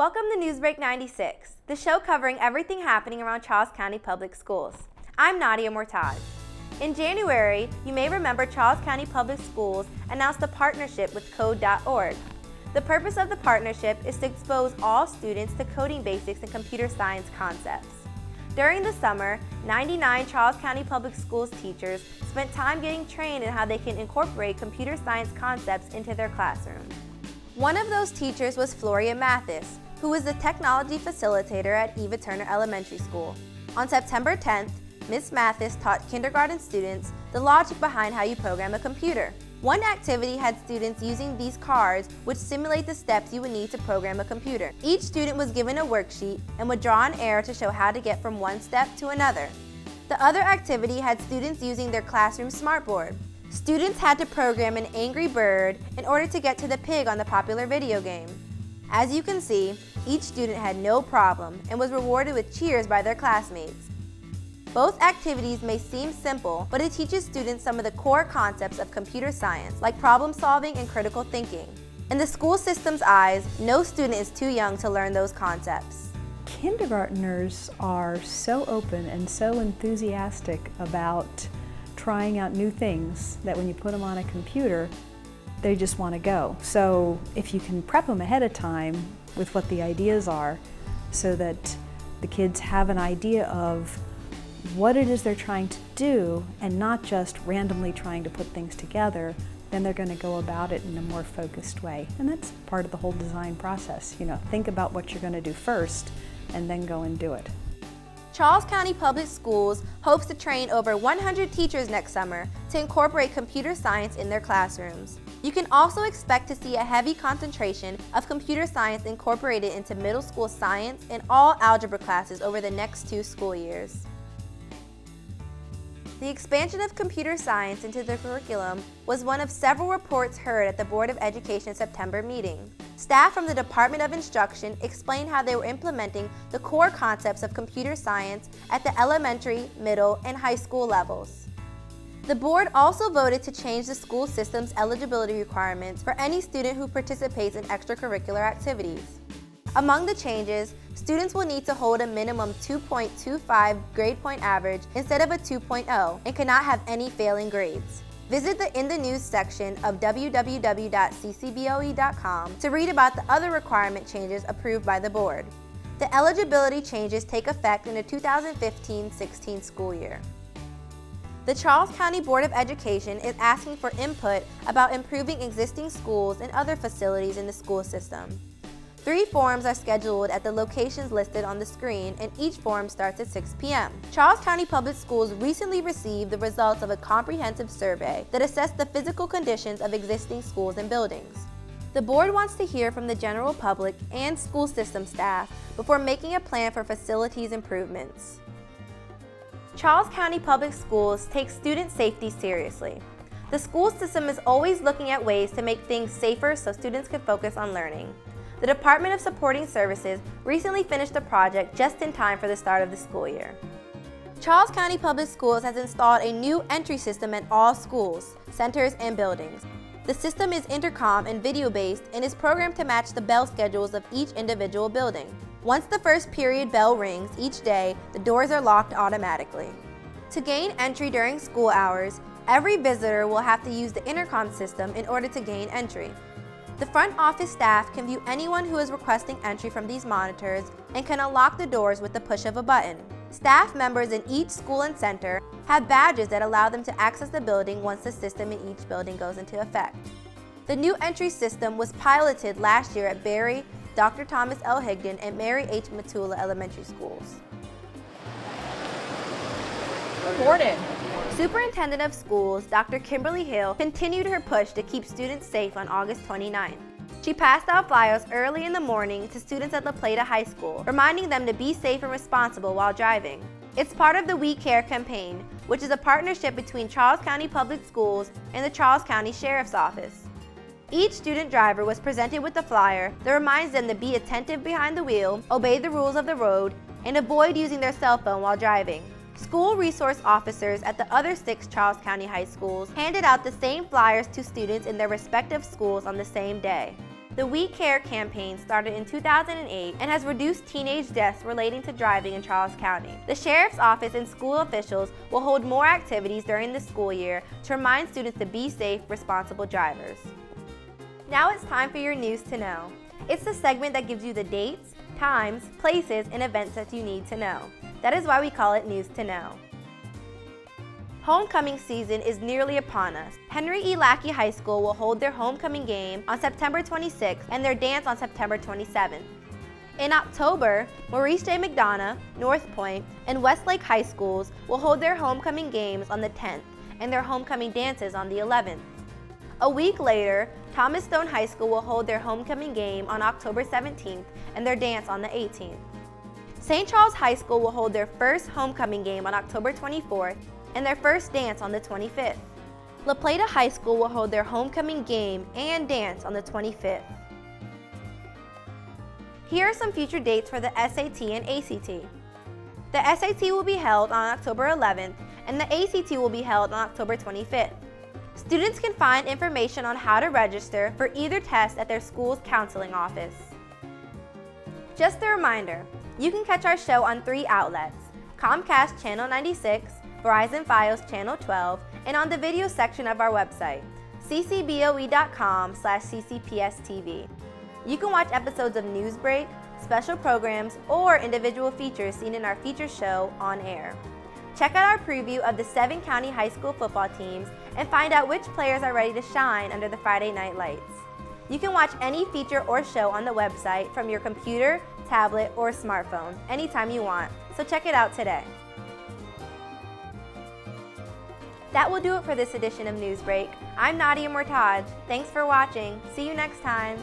Welcome to NewsBreak 96, the show covering everything happening around Charles County Public Schools. I'm Nadia Mourtaj. In January, you may remember Charles County Public Schools announced a partnership with Code.org. The purpose of the partnership is to expose all students to coding basics and computer science concepts. During the summer, 99 Charles County Public Schools teachers spent time getting trained in how they can incorporate computer science concepts into their classrooms. One of those teachers was Floria Mathis, who is the technology facilitator at Eva Turner Elementary School. On September 10th, Ms. Mathis taught kindergarten students the logic behind how you program a computer. One activity had students using these cards which simulate the steps you would need to program a computer. Each student was given a worksheet and would draw an arrow to show how to get from one step to another. The other activity had students using their classroom smartboard. Students had to program an angry bird in order to get to the pig on the popular video game. As you can see, each student had no problem and was rewarded with cheers by their classmates. Both activities may seem simple, but it teaches students some of the core concepts of computer science, like problem solving and critical thinking. In the school system's eyes, no student is too young to learn those concepts. Kindergartners are so open and so enthusiastic about trying out new things that when you put them on a computer, they just want to go. So if you can prep them ahead of time with what the ideas are so that the kids have an idea of what it is they're trying to do and not just randomly trying to put things together, then they're going to go about it in a more focused way. And that's part of the whole design process. Think about what you're going to do first and then go and do it. Charles County Public Schools hopes to train over 100 teachers next summer to incorporate computer science in their classrooms. You can also expect to see a heavy concentration of computer science incorporated into middle school science and all algebra classes over the next 2 school years. The expansion of computer science into the curriculum was one of several reports heard at the Board of Education September meeting. Staff from the Department of Instruction explained how they were implementing the core concepts of computer science at the elementary, middle, and high school levels. The board also voted to change the school system's eligibility requirements for any student who participates in extracurricular activities. Among the changes, students will need to hold a minimum 2.25 grade point average instead of a 2.0 and cannot have any failing grades. Visit the In the News section of www.ccboe.com to read about the other requirement changes approved by the board. The eligibility changes take effect in the 2015-16 school year. The Charles County Board of Education is asking for input about improving existing schools and other facilities in the school system. 3 forums are scheduled at the locations listed on the screen, and each forum starts at 6 p.m. Charles County Public Schools recently received the results of a comprehensive survey that assessed the physical conditions of existing schools and buildings. The board wants to hear from the general public and school system staff before making a plan for facilities improvements. Charles County Public Schools takes student safety seriously. The school system is always looking at ways to make things safer so students can focus on learning. The Department of Supporting Services recently finished a project just in time for the start of the school year. Charles County Public Schools has installed a new entry system at all schools, centers, and buildings. The system is intercom and video-based and is programmed to match the bell schedules of each individual building. Once the first period bell rings each day, the doors are locked automatically. To gain entry during school hours, every visitor will have to use the intercom system in order to gain entry. The front office staff can view anyone who is requesting entry from these monitors and can unlock the doors with the push of a button. Staff members in each school and center have badges that allow them to access the building once the system in each building goes into effect. The new entry system was piloted last year at Barry, Dr. Thomas L. Higdon, and Mary H. Matula Elementary Schools. Good morning. Superintendent of Schools, Dr. Kimberly Hill, continued her push to keep students safe on August 29th. She passed out flyers early in the morning to students at La Plata High School, reminding them to be safe and responsible while driving. It's part of the We Care campaign, which is a partnership between Charles County Public Schools and the Charles County Sheriff's Office. Each student driver was presented with a flyer that reminds them to be attentive behind the wheel, obey the rules of the road, and avoid using their cell phone while driving. School resource officers at the other 6 Charles County high schools handed out the same flyers to students in their respective schools on the same day. The We Care campaign started in 2008 and has reduced teenage deaths relating to driving in Charles County. The Sheriff's Office and school officials will hold more activities during the school year to remind students to be safe, responsible drivers. Now it's time for your News to Know. It's the segment that gives you the dates, times, places, and events that you need to know. That is why we call it News to Know. Homecoming season is nearly upon us. Henry E. Lackey High School will hold their homecoming game on September 26th and their dance on September 27th. In October, Maurice J. McDonough, North Point, and Westlake High Schools will hold their homecoming games on the 10th and their homecoming dances on the 11th. A week later, Thomas Stone High School will hold their homecoming game on October 17th and their dance on the 18th. St. Charles High School will hold their first homecoming game on October 24th and their first dance on the 25th. La Plata High School will hold their homecoming game and dance on the 25th. Here are some future dates for the SAT and ACT. The SAT will be held on October 11th and the ACT will be held on October 25th. Students can find information on how to register for either test at their school's counseling office. Just a reminder, you can catch our show on 3 outlets: Comcast Channel 96, Verizon Fios Channel 12, and on the video section of our website, ccboe.com/ccpstv. You can watch episodes of NewsBreak, special programs, or individual features seen in our feature show on air. Check out our preview of the 7 county high school football teams and find out which players are ready to shine under the Friday night lights. You can watch any feature or show on the website from your computer, tablet, or smartphone anytime you want, so check it out today. That will do it for this edition of NewsBreak. I'm Nadia Mourtaj. Thanks for watching. See you next time.